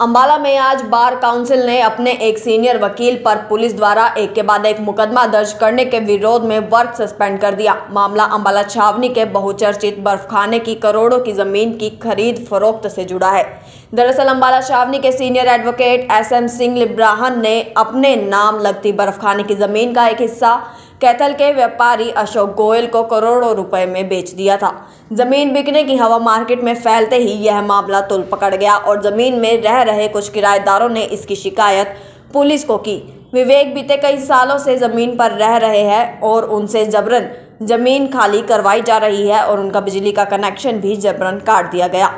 अंबाला में आज bar council ने अपने एक सीनियर वकील पर पुलिस द्वारा एक के बाद एक मुकदमा दर्ज करने के विरोध में वर्क सस्पेंड कर दिया। मामला अंबाला छावनी के बहुचर्चित बर्फखाने की करोड़ों की जमीन की खरीद फरोख्त से जुड़ा है। दरअसल अंबाला छावनी के senior advocate SM Singh Liberhan ने अपने नाम लगती बर्फखाने की जमीन का एक हिस्सा कैथल के व्यापारी अशोक गोयल को करोड़ों रुपए में बेच दिया था। जमीन बिकने की हवा मार्केट में फैलते ही यह मामला तुल पकड़ गया और जमीन में रह रहे कुछ किराएदारों ने इसकी शिकायत पुलिस को की। विवेक बीते कई सालों से जमीन पर रह रहे हैं और उनसे जबरन जमीन खाली करवाई जा रही है और उनका बिजली का कनेक्शन भी जबरन काट दिया गया।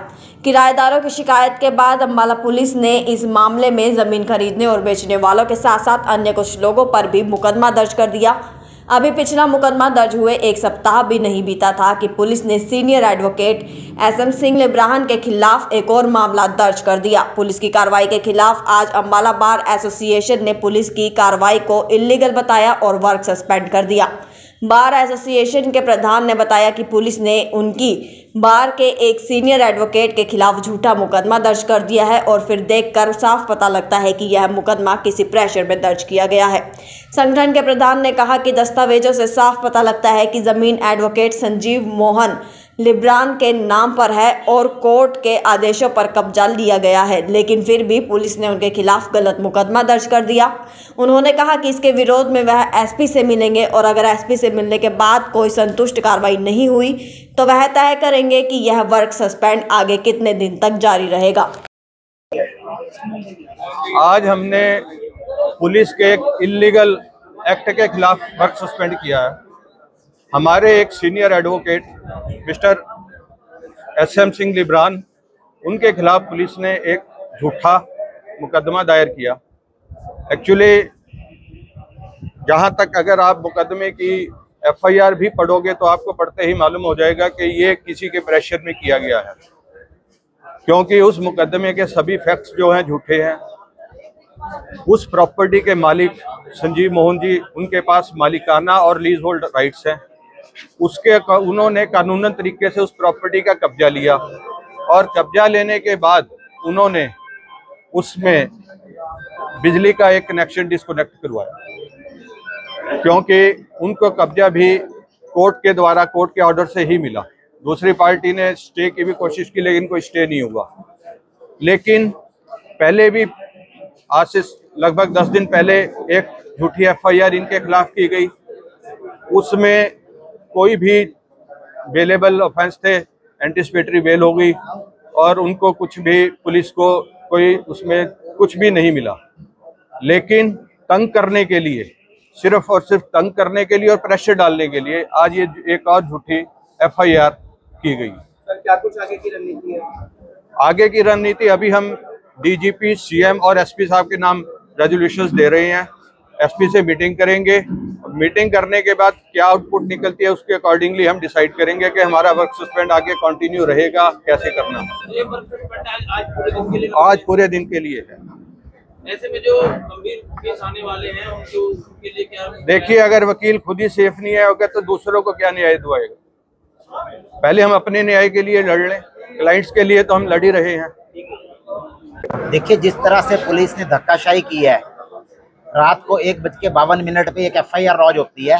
किराएदारों की शिकायत के बाद अंबाला पुलिस ने इस मामले में जमीन खरीदने और बेचने वालों के साथ साथ अन्य कुछ लोगों पर भी मुकदमा दर्ज कर दिया। अभी पिछला मुकदमा दर्ज हुए एक सप्ताह भी नहीं बीता था कि पुलिस ने senior advocate SM Singh Liberhan के खिलाफ एक और मामला दर्ज कर दिया। पुलिस की कार्रवाई के खिलाफ आज अंबाला बार एसोसिएशन ने पुलिस की कार्रवाई को इल्लीगल बताया और वर्क सस्पेंड कर दिया। बार एसोसिएशन के प्रधान ने बताया कि पुलिस ने उनकी बार के एक सीनियर एडवोकेट के खिलाफ झूठा मुकदमा दर्ज कर दिया है और फिर देखकर साफ पता लगता है कि यह मुकदमा किसी प्रेशर में दर्ज किया गया है। संगठन के प्रधान ने कहा कि दस्तावेजों से साफ पता लगता है कि जमीन एडवोकेट संजीव मोहन लिब्रान के नाम पर है और कोर्ट के आदेशों पर कब्जा लिया गया है, लेकिन फिर भी पुलिस ने उनके खिलाफ गलत मुकदमा दर्ज कर दिया। उन्होंने कहा कि इसके विरोध में वह SP से मिलेंगे और अगर SP से मिलने के बाद कोई संतुष्ट कार्रवाई नहीं हुई तो वह तय करेंगे कि यह वर्क सस्पेंड आगे कितने दिन तक जारी रहेगा। आज हमने पुलिस के एक इल्लीगल एक्ट के खिलाफ वर्क सस्पेंड किया है। हमारे एक senior advocate mister SM Singh Libran, उनके खिलाफ पुलिस ने एक झूठा मुकदमा दायर किया। एक्चुअली जहां तक अगर आप मुकदमे की FIR भी पढ़ोगे तो आपको पढ़ते ही मालूम हो जाएगा कि ये किसी के प्रेशर में किया गया है, क्योंकि उस मुकदमे के सभी फैक्ट्स जो हैं झूठे हैं। उस प्रॉपर्टी के मालिक संजीव मोहन जी, उनके पास मालिकाना और लीज होल्ड राइट्स हैं। उन्होंने कानूनन तरीके से उस प्रॉपर्टी का कब्जा लिया और कब्जा लेने के बाद उन्होंने उसमें बिजली का एक कनेक्शन डिस्कनेक्ट करवाया, क्योंकि उनको कब्जा भी कोर्ट के द्वारा, कोर्ट के ऑर्डर से ही मिला। दूसरी पार्टी ने स्टे की भी कोशिश की लेकिन कोई स्टे नहीं हुआ। लेकिन पहले भी आज से लगभग 10 दिन पहले एक झूठी FIR इनके खिलाफ की गई। उसमें कोई भी बेलेबल ऑफेंस थे, एंटिसिपेटरी बेल हो गई और उनको कुछ भी, पुलिस को कोई उसमें कुछ भी नहीं मिला। लेकिन तंग करने के लिए, सिर्फ और सिर्फ तंग करने के लिए और प्रेशर डालने के लिए आज ये एक और झूठी FIR की गई। सर, क्या कुछ आगे की रणनीति है? आगे की रणनीति अभी हम DGP, CM और SP साहब के नाम रेजोल्यूशंस दे रहे हैं। SP से मीटिंग करेंगे। मीटिंग करने के बाद क्या आउटपुट निकलती है उसके अकॉर्डिंगली हम डिसाइड करेंगे कि हमारा वर्क सस्पेंड आगे कंटिन्यू रहेगा, कैसे करना। ये वर्क सस्पेंड आज पूरे दिन के लिए? आज पूरे दिन के लिए है। ऐसे में जो गंभीर केस आने वाले हैं उनके लिए क्या? देखिए, अगर वकील खुद ही सेफ नहीं है होगा तो दूसरों को क्या न्याय दिलाएगा। पहले हम अपने न्याय के लिए लड़ लें, क्लाइंट्स के लिए तो हम लड़ ही रहे हैं। देखिए, जिस तरह से पुलिस ने धक्काशाही की है, रात को 1:52 पे एक FIR लॉन्च होती है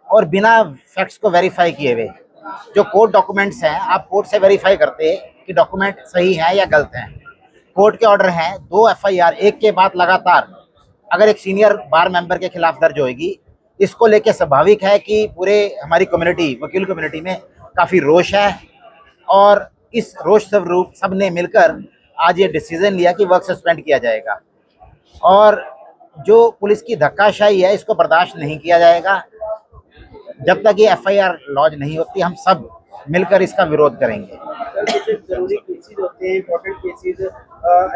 और बिना फैक्ट्स को वेरीफाई किए हुए जो कोर्ट डॉक्यूमेंट्स हैं, आप कोर्ट से वेरीफाई करते हैं कि डॉक्यूमेंट सही हैं या गलत हैं। कोर्ट के ऑर्डर हैं, 2 FIR एक के बाद लगातार अगर एक सीनियर बार मेंबर के खिलाफ दर्ज होएगी, इसको लेके स्वाभाविक है कि पूरे हमारी कम्युनिटी, वकील कम्युनिटी में काफ़ी रोष है और इस रोष स्वरूप सब ने मिलकर आज ये डिसीजन लिया कि वर्क सस्पेंड किया जाएगा। और जो पुलिस की धक्काशाही है, इसको बर्दाश्त नहीं किया जाएगा। जब तक ये FIR लॉन्च नहीं होती, हम सब मिलकर इसका विरोध करेंगे। जरूरी केसेस होते हैं, इंपॉर्टेंट केसेस,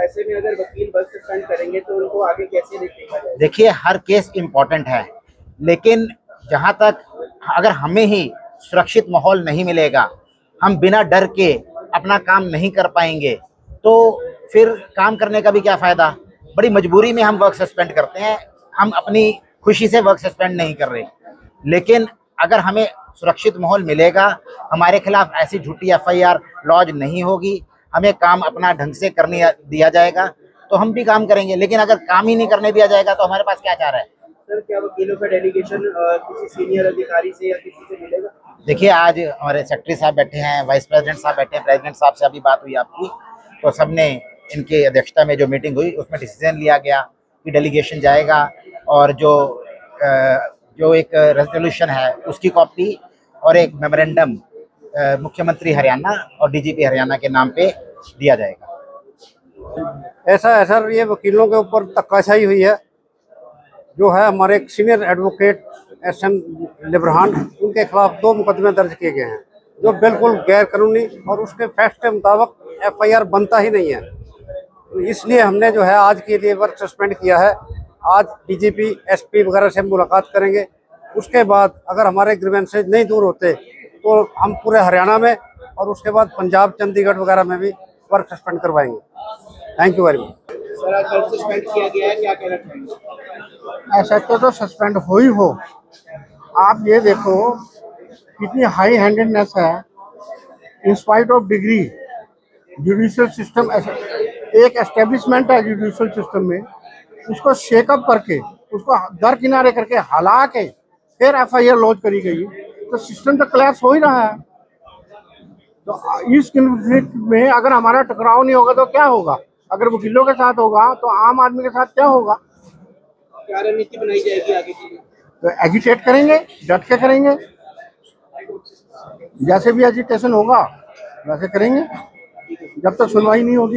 ऐसे में अगर वकील वर्क सस्पेंड करेंगे तो उनको आगे कैसे देखा जाए? देखिए, हर केस इम्पॉर्टेंट है, लेकिन जहाँ तक अगर हमें ही सुरक्षित माहौल नहीं मिलेगा, हम बिना डर के अपना काम नहीं कर पाएंगे, तो फिर काम करने का भी क्या फ़ायदा। बड़ी मजबूरी में हम वर्क सस्पेंड करते हैं, हम अपनी खुशी से वर्क सस्पेंड नहीं कर रहे। लेकिन अगर हमें सुरक्षित माहौल मिलेगा, हमारे खिलाफ ऐसी झूठी FIR लॉन्च नहीं होगी, हमें काम अपना ढंग से करने दिया जाएगा तो हम भी काम करेंगे, लेकिन अगर काम ही नहीं करने दिया जाएगा तो हमारे पास क्या चारा है। सर, क्या वकीलों का डेलीगेशन किसी सीनियर अधिकारी से या किसी से मिलेगा? देखिए, आज हमारे सेक्रेटरी साहब बैठे हैं, वाइस प्रेसिडेंट साहब बैठे हैं, प्रेसिडेंट साहब से अभी बात हुई आपकी, तो सबने इनके अध्यक्षता में जो मीटिंग हुई उसमें डिसीजन लिया गया कि डेलीगेशन जाएगा और जो एक रेजोल्यूशन है उसकी कॉपी और एक मेमोरेंडम मुख्यमंत्री हरियाणा और डीजीपी हरियाणा के नाम पे दिया जाएगा। ऐसा है सर, ये वकीलों के ऊपर धक्काशाही हुई है। जो है हमारे एक सीनियर एडवोकेट SM लिब्रहान, उनके खिलाफ 2 मुकदमे दर्ज किए गए हैं जो बिल्कुल गैर कानूनी और उसके फैक्ट के मुताबिक FIR बनता ही नहीं है। तो इसलिए हमने जो है आज के लिए वर्क सस्पेंड किया है। आज DGP SP वगैरह से मुलाकात करेंगे, उसके बाद अगर हमारे ग्रीवेंसेज नहीं दूर होते तो हम पूरे हरियाणा में और उसके बाद पंजाब, चंडीगढ़ वगैरह में भी वर्क सस्पेंड करवाएंगे। Thank you very much. Sir, आज वर्क सस्पेंड किया गया है, क्या कहना चाहेंगे? ऐसा तो सस्पेंड हो। आप ये देखो कितनी हाई हैंडेडनेस है। In spite of degree judicial system एक एस्टेब्लिशमेंट है जुडिशियल सिस्टम में, उसको शेकअप करके उसको दरकिनारे करके हला के फिर FIR लॉन्च करी गई, तो सिस्टम तो क्लैश हो ही रहा है। तो इस कन्फ्लिक्ट में अगर हमारा टकराव नहीं होगा तो क्या होगा? अगर वकीलों के साथ होगा तो आम आदमी के साथ क्या होगा? क्या रणनीति बनाई जाएगी आगे के लिए? तो एजिटेट करेंगे, डट के करेंगे, जैसे भी एजिटेशन होगा वैसे करेंगे जब तक सुनवाई नहीं होगी।